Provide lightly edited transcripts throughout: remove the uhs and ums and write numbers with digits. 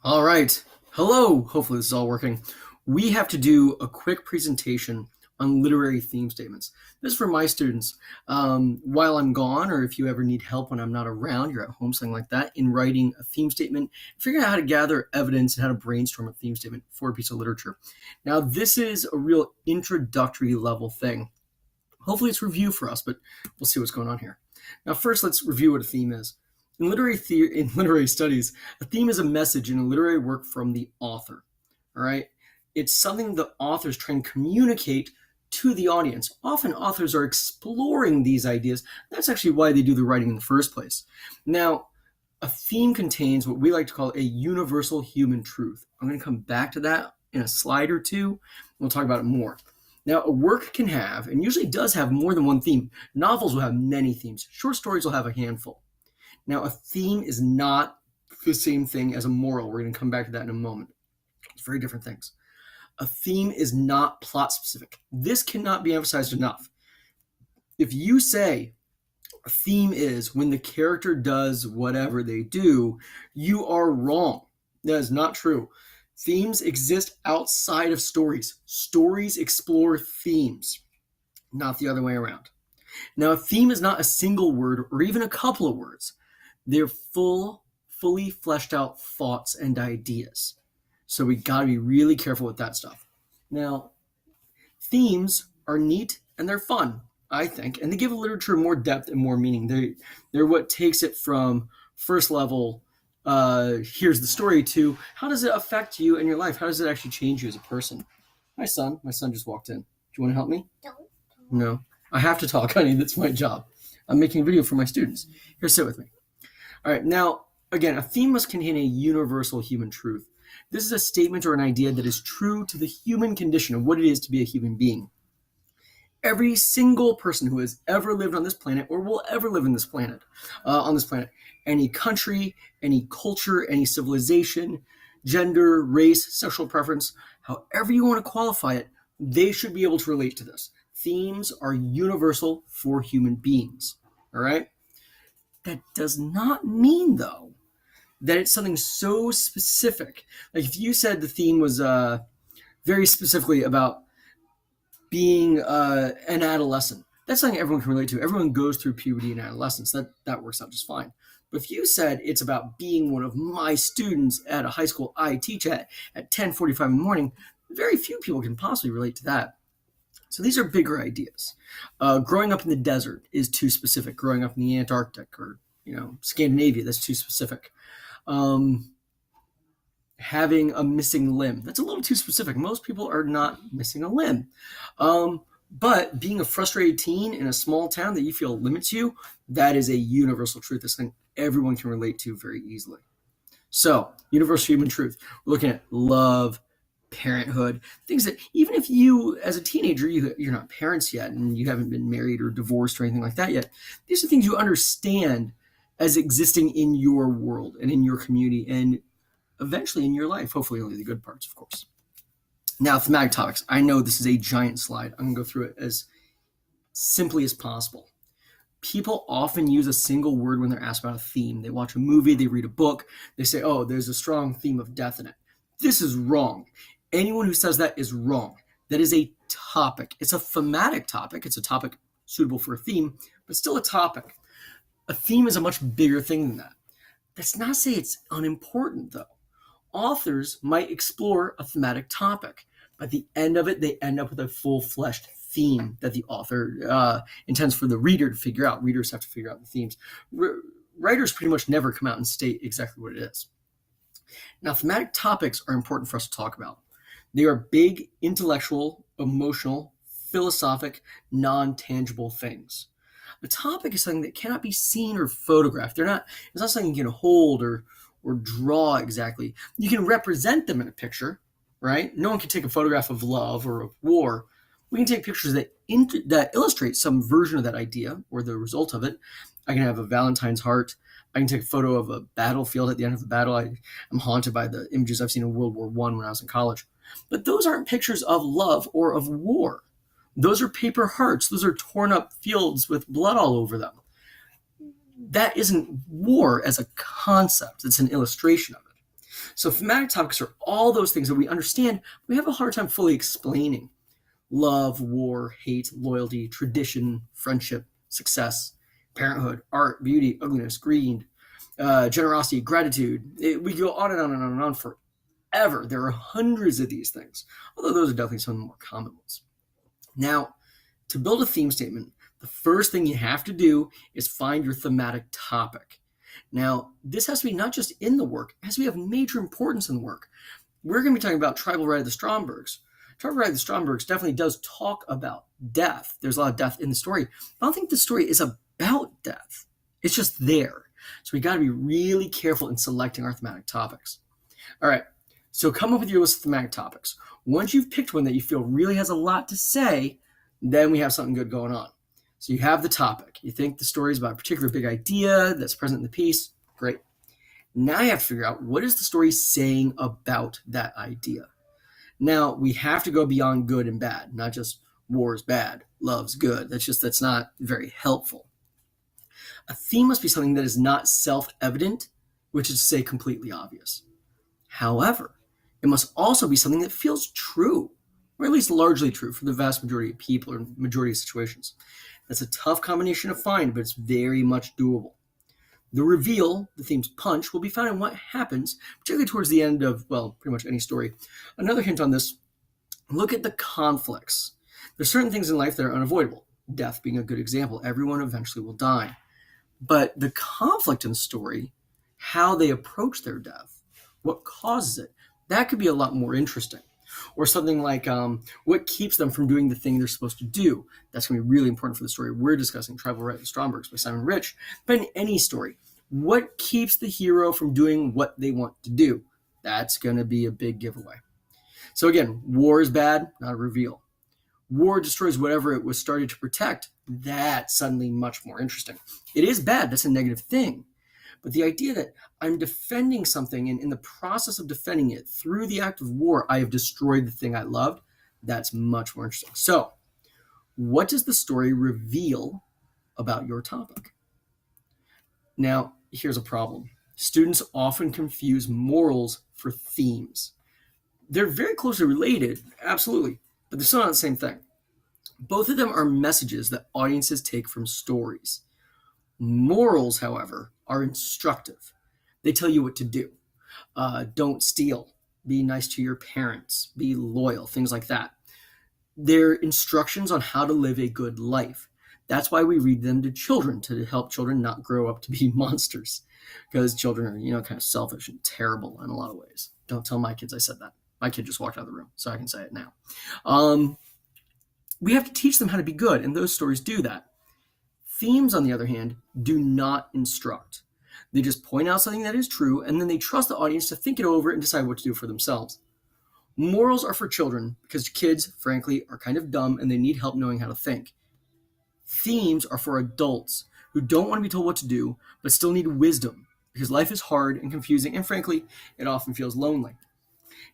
All right. Hello. Hopefully this is all working. We have to do a quick presentation on literary theme statements. This is for my students. While I'm gone, or if you ever need help when I'm not around, you're at home, something like that, in writing a theme statement, figuring out how to gather evidence and how to brainstorm a theme statement for a piece of literature. Now, this is a real introductory level thing. Hopefully it's review for us, but we'll see what's going on here. Now, first, let's review what a theme is. In literary studies, a theme is a message in a literary work from the author. All right, it's something the author's trying to communicate to the audience. Often, authors are exploring these ideas. That's actually why they do the writing in the first place. Now, a theme contains what we like to call a universal human truth. I'm going to come back to that in a slide or two. We'll talk about it more. Now, a work can have, and usually does have, more than one theme. Novels will have many themes. Short stories will have a handful. Now, a theme is not the same thing as a moral. We're going to come back to that in a moment. It's very different things. A theme is not plot specific. This cannot be emphasized enough. If you say a theme is when the character does whatever they do, you are wrong. That is not true. Themes exist outside of stories. Stories explore themes, not the other way around. Now, a theme is not a single word or even a couple of words. They're fully fleshed out thoughts and ideas. So we got to be really careful with that stuff. Now, themes are neat and they're fun, I think, and they give literature more depth and more meaning. They're what takes it from first level, here's the story, to how does it affect you and your life? How does it actually change you as a person? Hi, son. My son just walked in. Do you want to help me? No. I have to talk, honey. That's my job. I'm making a video for my students. Here, sit with me. All right, now, again, a theme must contain a universal human truth. This is a statement or an idea that is true to the human condition of what it is to be a human being. Every single person who has ever lived on this planet or will ever live on this planet, any country, any culture, any civilization, gender, race, sexual preference, however you want to qualify it, they should be able to relate to this. Themes are universal for human beings, all right? That does not mean, though, that it's something so specific. Like if you said the theme was very specifically about being an adolescent, that's something everyone can relate to. Everyone goes through puberty and adolescence. That works out just fine. But if you said it's about being one of my students at a high school I teach at 10:45 in the morning, very few people can possibly relate to that. So these are bigger ideas. Growing up in the desert is too specific. Growing up in the Antarctic or Scandinavia, that's too specific. Having a missing limb, that's a little too specific. Most people are not missing a limb. But being a frustrated teen in a small town that you feel limits you, that is a universal truth. This thing everyone can relate to very easily. So, universal human truth. We're looking at love, parenthood, things that even if you, as a teenager, you're not parents yet and you haven't been married or divorced or anything like that yet, these are things you understand as existing in your world and in your community and eventually in your life, hopefully only the good parts, of course. Now, thematic topics. I know this is a giant slide. I'm going to go through it as simply as possible. People often use a single word when they're asked about a theme. They watch a movie, they read a book, they say, oh, there's a strong theme of death in it. This is wrong. Anyone who says that is wrong. That is a topic. It's a thematic topic. It's a topic suitable for a theme, but still a topic. A theme is a much bigger thing than that. That's not to say it's unimportant, though. Authors might explore a thematic topic. By the end of it, they end up with a full-fleshed theme that the author intends for the reader to figure out. Readers have to figure out the themes. Writers pretty much never come out and state exactly what it is. Now, thematic topics are important for us to talk about. They are big, intellectual, emotional, philosophic, non-tangible things. A topic is something that cannot be seen or photographed. It's not something you can hold or draw exactly. You can represent them in a picture, right? No one can take a photograph of love or of war. We can take pictures that illustrate some version of that idea or the result of it. I can have a Valentine's heart. I can take a photo of a battlefield at the end of the battle. I'm haunted by the images I've seen in World War I when I was in college. But those aren't pictures of love or of war. Those are paper hearts. Those are torn up fields with blood all over them. That isn't war as a concept. It's an illustration of it. So thematic topics are all those things that we understand, we have a hard time fully explaining. Love, war, hate, loyalty, tradition, friendship, success, parenthood, art, beauty, ugliness, greed, generosity, gratitude. We go on and on and on and on forever. There are hundreds of these things, although those are definitely some of the more common ones. Now, to build a theme statement, the first thing you have to do is find your thematic topic. Now, this has to be not just in the work, it has to be of major importance in the work. We're going to be talking about Tribal Right of the Strombergs. Tribal Right of the Strombergs definitely does talk about death. There's a lot of death in the story. I don't think the story is about death. It's just there. So we got to be really careful in selecting our thematic topics. All right, so come up with your list of thematic topics. Once you've picked one that you feel really has a lot to say, then we have something good going on. So you have the topic. You think the story is about a particular big idea that's present in the piece. Great. Now you have to figure out, what is the story saying about that idea? Now, we have to go beyond good and bad, not just war is bad, love's good. That's not very helpful. A theme must be something that is not self-evident, which is to say completely obvious. However, it must also be something that feels true, or at least largely true for the vast majority of people or majority of situations. That's a tough combination to find, but it's very much doable. The reveal, the theme's punch, will be found in what happens, particularly towards the end of, well, pretty much any story. Another hint on this, look at the conflicts. There's certain things in life that are unavoidable, death being a good example. Everyone eventually will die. But the conflict in the story, how they approach their death, what causes it, that could be a lot more interesting. Or something like what keeps them from doing the thing they're supposed to do. That's going to be really important for the story we're discussing, Tribal Right of the Strombergs by Simon Rich. But in any story, what keeps the hero from doing what they want to do? That's going to be a big giveaway. So again, war is bad, not a reveal. War destroys whatever it was started to protect. That's suddenly much more interesting. It is bad. That's a negative thing. But the idea that I'm defending something, and in the process of defending it, through the act of war, I have destroyed the thing I loved, that's much more interesting. So, what does the story reveal about your topic? Now, here's a problem. Students often confuse morals for themes. They're very closely related, absolutely, but they're still not the same thing. Both of them are messages that audiences take from stories. Morals, however, are instructive. They tell you what to do. Don't steal. Be nice to your parents. Be loyal, things like that. They're instructions on how to live a good life. That's why we read them to children, to help children not grow up to be monsters. Because children are, kind of selfish and terrible in a lot of ways. Don't tell my kids I said that. My kid just walked out of the room, so I can say it now. We have to teach them how to be good, and those stories do that. Themes, on the other hand, do not instruct. They just point out something that is true, and then they trust the audience to think it over and decide what to do for themselves. Morals are for children because kids, frankly, are kind of dumb and they need help knowing how to think. Themes are for adults who don't want to be told what to do, but still need wisdom because life is hard and confusing, and frankly, it often feels lonely.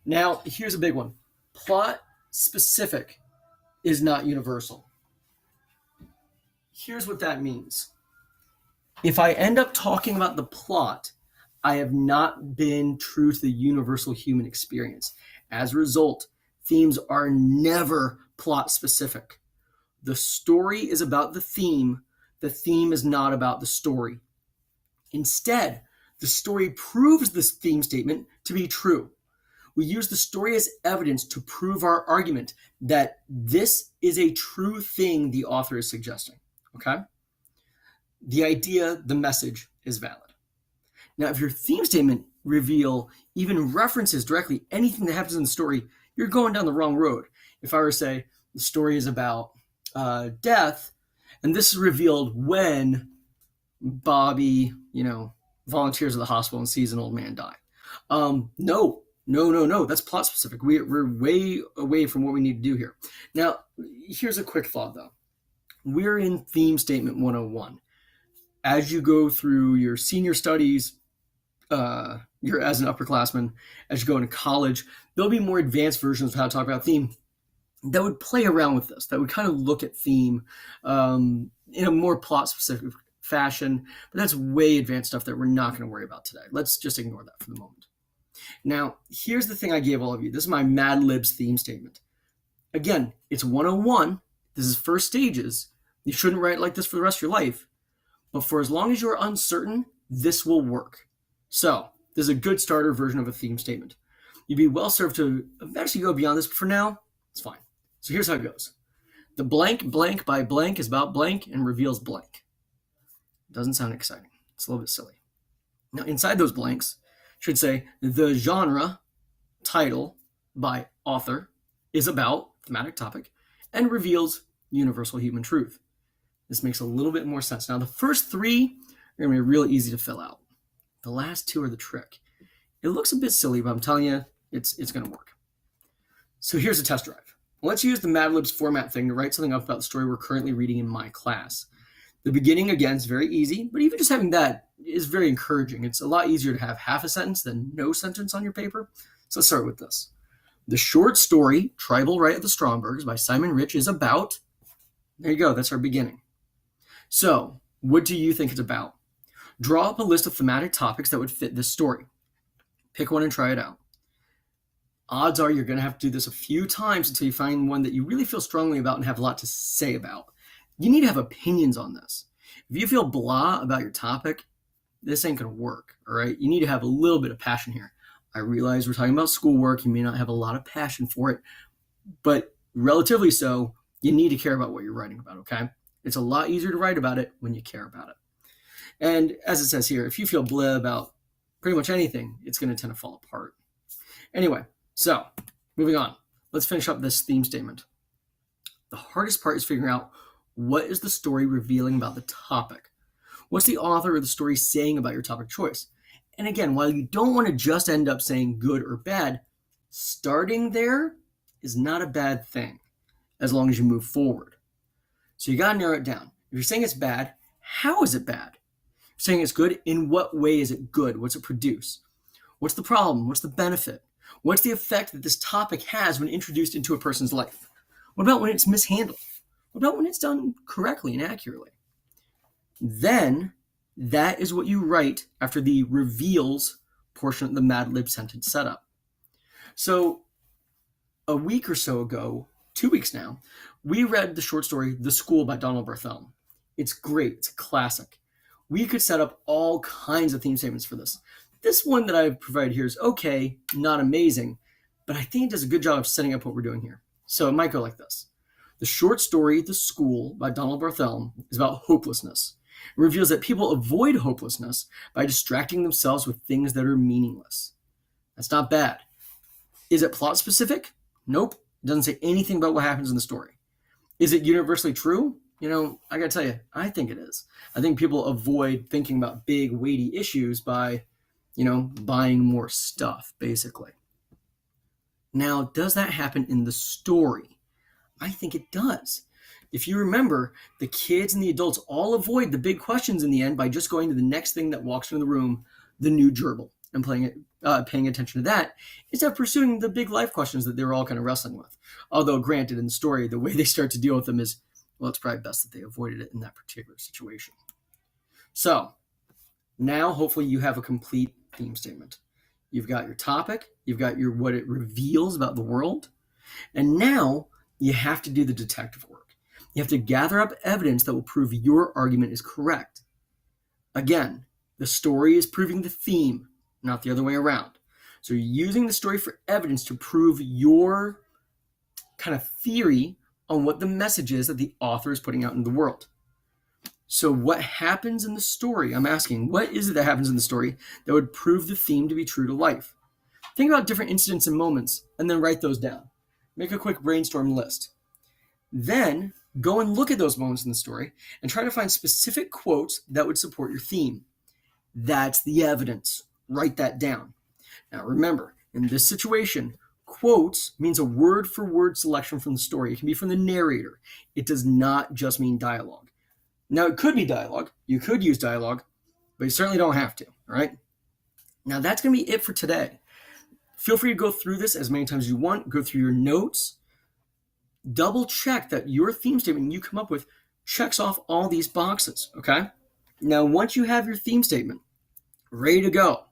Now, here's a big one. Plot specific is not universal. Here's what that means. If I end up talking about the plot, I have not been true to the universal human experience. As a result, themes are never plot specific. The story is about the theme is not about the story. Instead, the story proves this theme statement to be true. We use the story as evidence to prove our argument that this is a true thing the author is suggesting. Okay? The idea, the message is valid. Now, if your theme statement reveal even references directly anything that happens in the story, you're going down the wrong road. If I were to say the story is about death, and this is revealed when Bobby, volunteers at the hospital and sees an old man die. No, that's plot specific. We're way away from what we need to do here. Now, here's a quick thought, though. We're in Theme Statement 101. As you go through your senior studies, you're as an upperclassman, as you go into college, there'll be more advanced versions of how to talk about theme that would play around with this, that would kind of look at theme in a more plot-specific fashion. But that's way advanced stuff that we're not going to worry about today. Let's just ignore that for the moment. Now, here's the thing I gave all of you. This is my Mad Libs theme statement. Again, it's 101. This is first stages. You shouldn't write like this for the rest of your life. But for as long as you're uncertain, this will work. So, this is a good starter version of a theme statement. You'd be well served to eventually go beyond this, but for now, it's fine. So here's how it goes. The blank by blank is about blank and reveals blank. Doesn't sound exciting. It's a little bit silly. Now, inside those blanks, should say the genre, title, by author, is about thematic topic, and reveals universal human truth. This makes a little bit more sense. Now, the first three are going to be really easy to fill out. The last two are the trick. It looks a bit silly, but I'm telling you, it's going to work. So here's a test drive. Let's use the Mad Libs format thing to write something up about the story we're currently reading in my class. The beginning, again, is very easy, but even just having that is very encouraging. It's a lot easier to have half a sentence than no sentence on your paper. So let's start with this. The short story, Tribal Right of the Strombergs by Simon Rich is about, there you go, that's our beginning. So, what do you think it's about? Draw up a list of thematic topics that would fit this story. Pick one and try it out. Odds are you're going to have to do this a few times until you find one that you really feel strongly about and have a lot to say about. You need to have opinions on this. If you feel blah about your topic, this ain't going to work, all right? You need to have a little bit of passion here. I realize we're talking about schoolwork. You may not have a lot of passion for it, but relatively so, you need to care about what you're writing about, okay? It's a lot easier to write about it when you care about it. And as it says here, if you feel blah about pretty much anything, it's going to tend to fall apart. Anyway, so moving on. Let's finish up this theme statement. The hardest part is figuring out what is the story revealing about the topic. What's the author or the story saying about your topic choice? And again, while you don't want to just end up saying good or bad, starting there is not a bad thing as long as you move forward. So you got to narrow it down. If you're saying it's bad, how is it bad? If you're saying it's good, in what way is it good? What's it produce? What's the problem? What's the benefit? What's the effect that this topic has when introduced into a person's life? What about when it's mishandled? What about when it's done correctly and accurately? Then, that is what you write after the reveals portion of the Mad Lib sentence setup. So, a week or so ago, 2 weeks now, we read the short story, The School by Donald Barthel. It's great. It's a classic. We could set up all kinds of theme statements for this. This one that I've provided here is okay, not amazing, but I think it does a good job of setting up what we're doing here. So it might go like this. The short story, The School by Donald Barthel, is about hopelessness. It reveals that people avoid hopelessness by distracting themselves with things that are meaningless. That's not bad. Is it plot specific? Nope. It doesn't say anything about what happens in the story. Is it universally true? I gotta tell you, I think it is. I think people avoid thinking about big, weighty issues by, buying more stuff, basically. Now, does that happen in the story? I think it does. If you remember, the kids and the adults all avoid the big questions in the end by just going to the next thing that walks into the room, the new gerbil, and paying attention to that, instead of pursuing the big life questions that they were all kind of wrestling with. Although, granted, in the story, the way they start to deal with them is, well, it's probably best that they avoided it in that particular situation. So, now hopefully you have a complete theme statement. You've got your topic, you've got your what it reveals about the world, and now you have to do the detective work. You have to gather up evidence that will prove your argument is correct. Again, the story is proving the theme, not the other way around. So you're using the story for evidence to prove your kind of theory on what the message is that the author is putting out in the world. So what happens in the story? I'm asking, what is it that happens in the story that would prove the theme to be true to life? Think about different incidents and moments, and then write those down. Make a quick brainstorm list. Then go and look at those moments in the story and try to find specific quotes that would support your theme. That's the evidence. Write that down. Now remember, in this situation, quotes means a word-for-word selection from the story. It can be from the narrator. It does not just mean dialogue. Now, it could be dialogue. You could use dialogue, but you certainly don't have to, all right? Now, that's going to be it for today. Feel free to go through this as many times as you want. Go through your notes. Double check that your theme statement you come up with checks off all these boxes, okay? Now, once you have your theme statement ready to go,